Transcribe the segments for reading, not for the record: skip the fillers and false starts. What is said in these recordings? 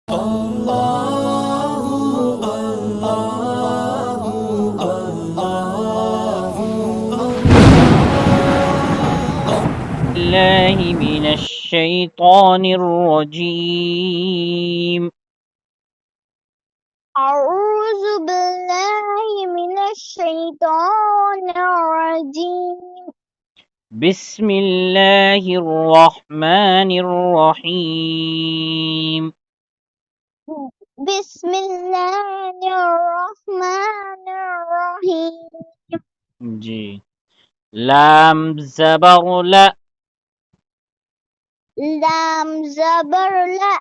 الله من الشيطان الرجيم. أعوذ بالله من الشيطان الرجيم. بسم الله الرحمن الرحيم. بسم الله الرحمن الرحيم. जी। लाम ज़बर ला, लाम ज़बर ला,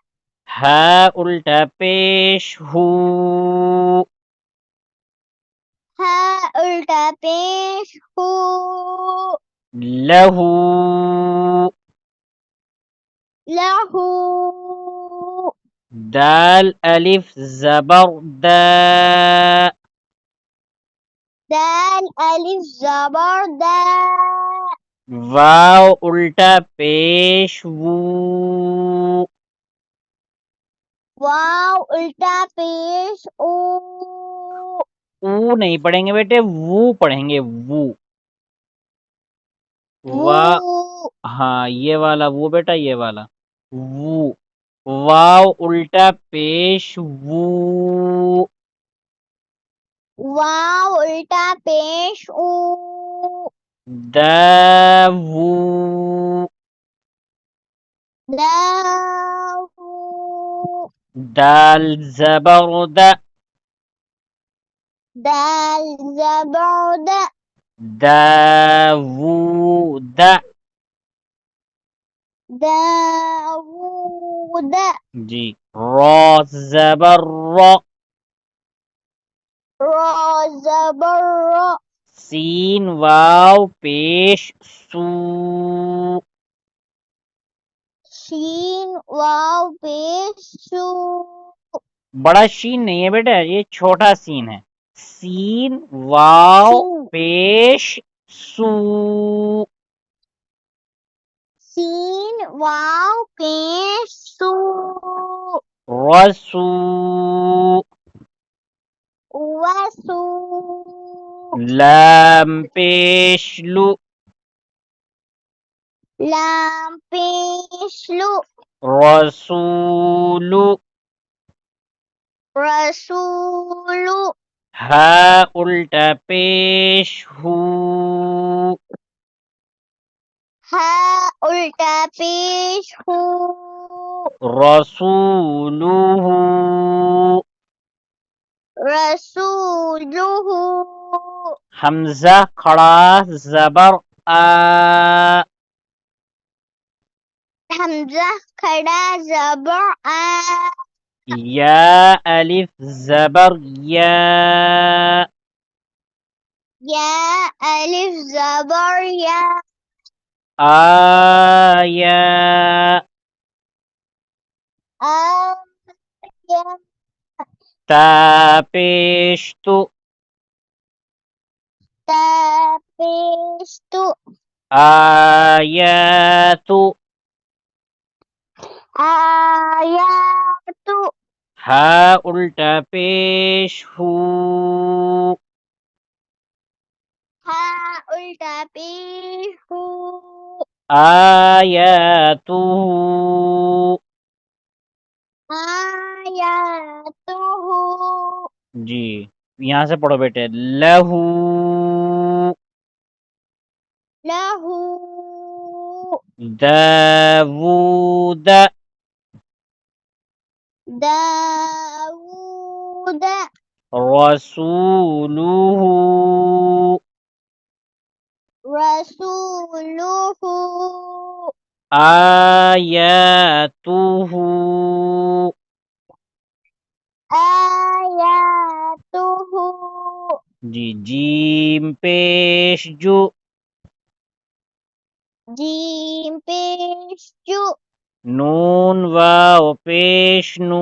हा उल्टा पेश हू, हा उल्टा पेश हू, लहू, लहू, दाल अलिफ ज़बर दा, दाल अलिफ ज़बर दा, वाव उल्टा पेश वू, वाव उल्टा पेश ऊ, ऊ नहीं पढ़ेंगे बेटे, वू पढ़ेंगे वू। वा, वू, हाँ ये वाला वो बेटा, ये वाला वू। वाव उल्टा पेश वू, वाव उल्टा पेश ऊ, दावू, दावू, दाल ज़बर द, दाल ज़बर द, दावूद, दावूद, जी। रॉ ज़बर रॉ, रा ज़बर रा, सीन वाव पेश सू, शीन वाव पेश शू, बड़ा शीन नहीं है बेटा, ये छोटा सीन है। सीन वाव शीन, पेश सू, सीन वाव पेश शू, रसू, वसू, लाम पेश लू, लाम पेश लू, रसूलु, रसूलु, हा उल्टा पेश हू, हा उल्टा पेश हू, रसूलुहु, रसूलुहु, हमजा खड़ा ज़बर आ, हमजा खड़ा ज़बर आ, या अलिफ ज़बर या, या अलिफ ज़बर या, आया, आया, ता पेश तु, ता पेश तु, आयातु, आयातु, हा उल्टा पेश हू, हा उल्टा पेश हू, आयातुहु, आयातुहु, जी। यहाँ से पढ़ो बेटे, लहू, लहू, दावूद, दाऊद, रसूलुहु, रसूलुहु, आयातुहु, आयातुहु, जी। जीम पेश जू, जीम पेश जू, नून वाव पेश नू,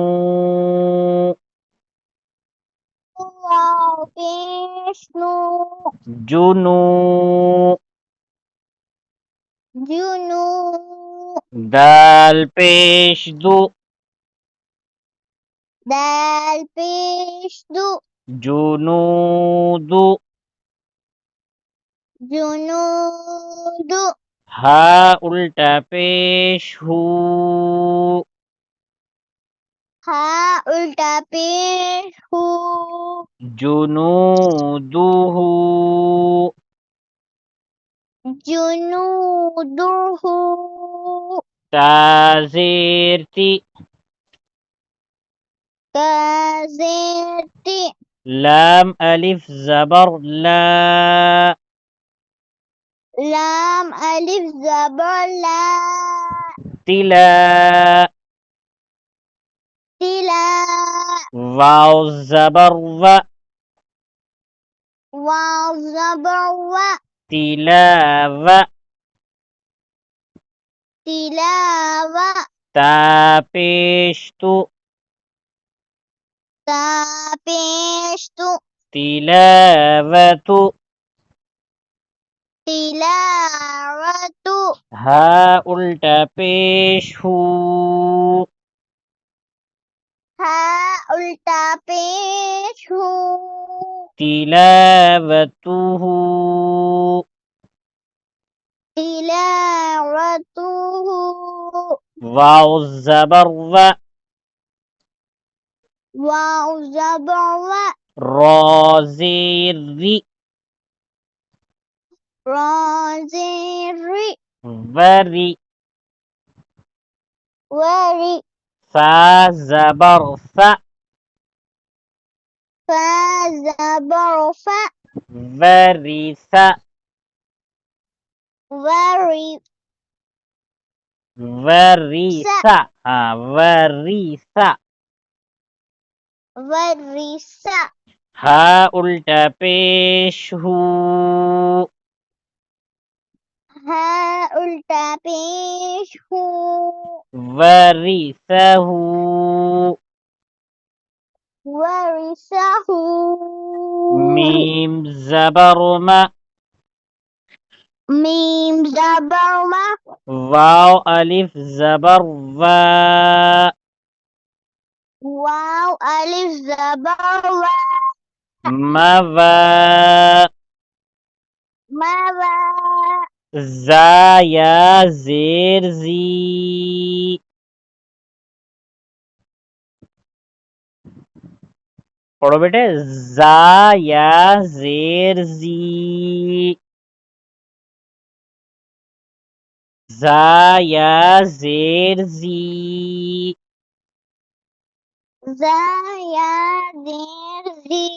वाव पेश नू, जुनू, जुनू, दाल पेश दू, दाल पेश दो जुनूदु जुनूद हा उल्टा पेश हू हा उल्टा पेश हू जुनूदुहु जुनूदुहु ताज़ेरती काज़ेरती लाम अलिफ ज़बर ला लाम अलिफ ज़बर ला तिला तिला वाव ज़बर व वाव ज़बर व तिलाव तिलाव तापेशतु तापेशतु तिलावतु तिलावतु हा उल्टा पेश हू हा उल्टा पेश हू तिलावतुहु तिलावतुहु वाव ज़बर व वाव ज़बर व रोज़ेरी रोज़ेरी वरी वरी फा ज़बर फ फा ज़बर फ वरिस वरी वरिस स हाँ वरिस वरिस हा उल्टा पेश हू हा उल्टा पेश हू वरिसहू वरिसहू मीम ज़बर म मीम ज़बर म वाव अलिफ ज़बर वा वाव अलिफ ज़बर व मवा मवा ज़ाया ज़ेर ज़ी पढ़ो बेटे ज़ाया ज़ेर ज़ी ज़ाया ज़ेर ज़ी ज़ाया ज़ेर ज़ी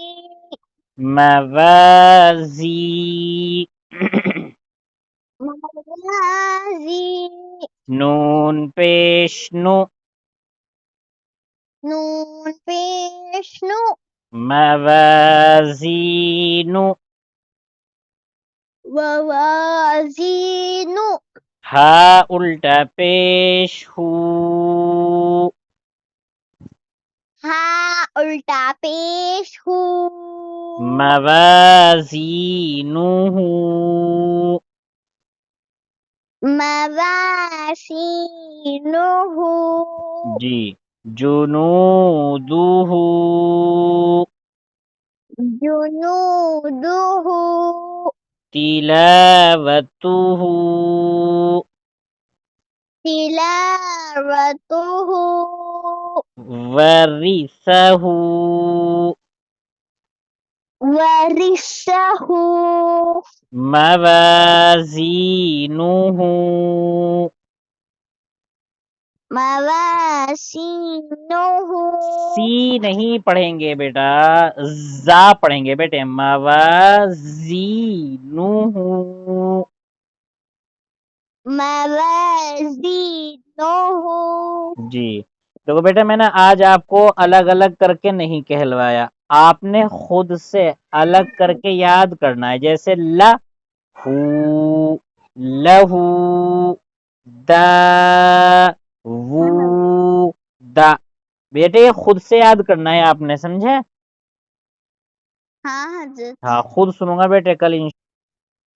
मवाज़ी मवाज़ी नून पेश नु नून पेश नु मवाज़ीनु ववाज़ीनु हा उल्टा पेश हू हा उल्टा पेश हू मवाज़ीनुहु मवासीनुहु जी जुनूदुहु जुनूदुहु तिलावतुहु तिलावतुहु वरिसहु वरिसहु मवाज़ीनुहु मवासीनुहु सी नहीं पढ़ेंगे बेटा जा पढ़ेंगे बेटे मवाज़ीनुहु मवाज़ीनुहु जी देखो बेटा मैंने आज आपको अलग अलग करके नहीं कहलवाया आपने खुद से अलग करके याद करना है जैसे लहू लहू दा वू दा बेटे ये खुद से याद करना है आपने समझे हाँ हजरत हाँ खुद सुनूंगा बेटे कल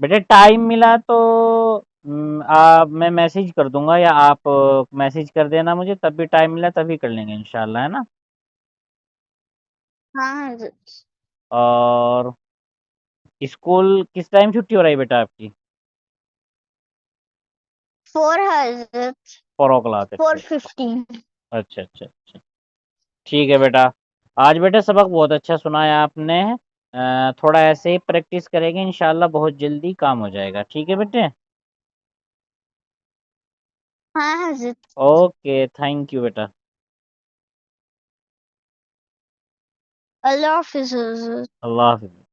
बेटे टाइम मिला तो मैं मैसेज कर दूंगा या आप मैसेज कर देना मुझे तब भी टाइम मिला तभी कर लेंगे इंशाल्लाह है ना हाँ हजरत। और स्कूल किस टाइम छुट्टी हो रही बेटा आपकी? 4 हजरत। 4 o'clock। अच्छा 4:15। अच्छा अच्छा अच्छा। ठीक है बेटा। आज बेटा सबक बहुत अच्छा सुनाया आपने। थोड़ा ऐसे ही प्रैक्टिस करेंगे, इंशाल्लाह बहुत जल्दी काम हो जाएगा। ठीक है बेटे। हाँ हजरत। ओके, थैंक यू बेटा। अल्लाह हाफिज हजरत। अल्लाह हाफिज़।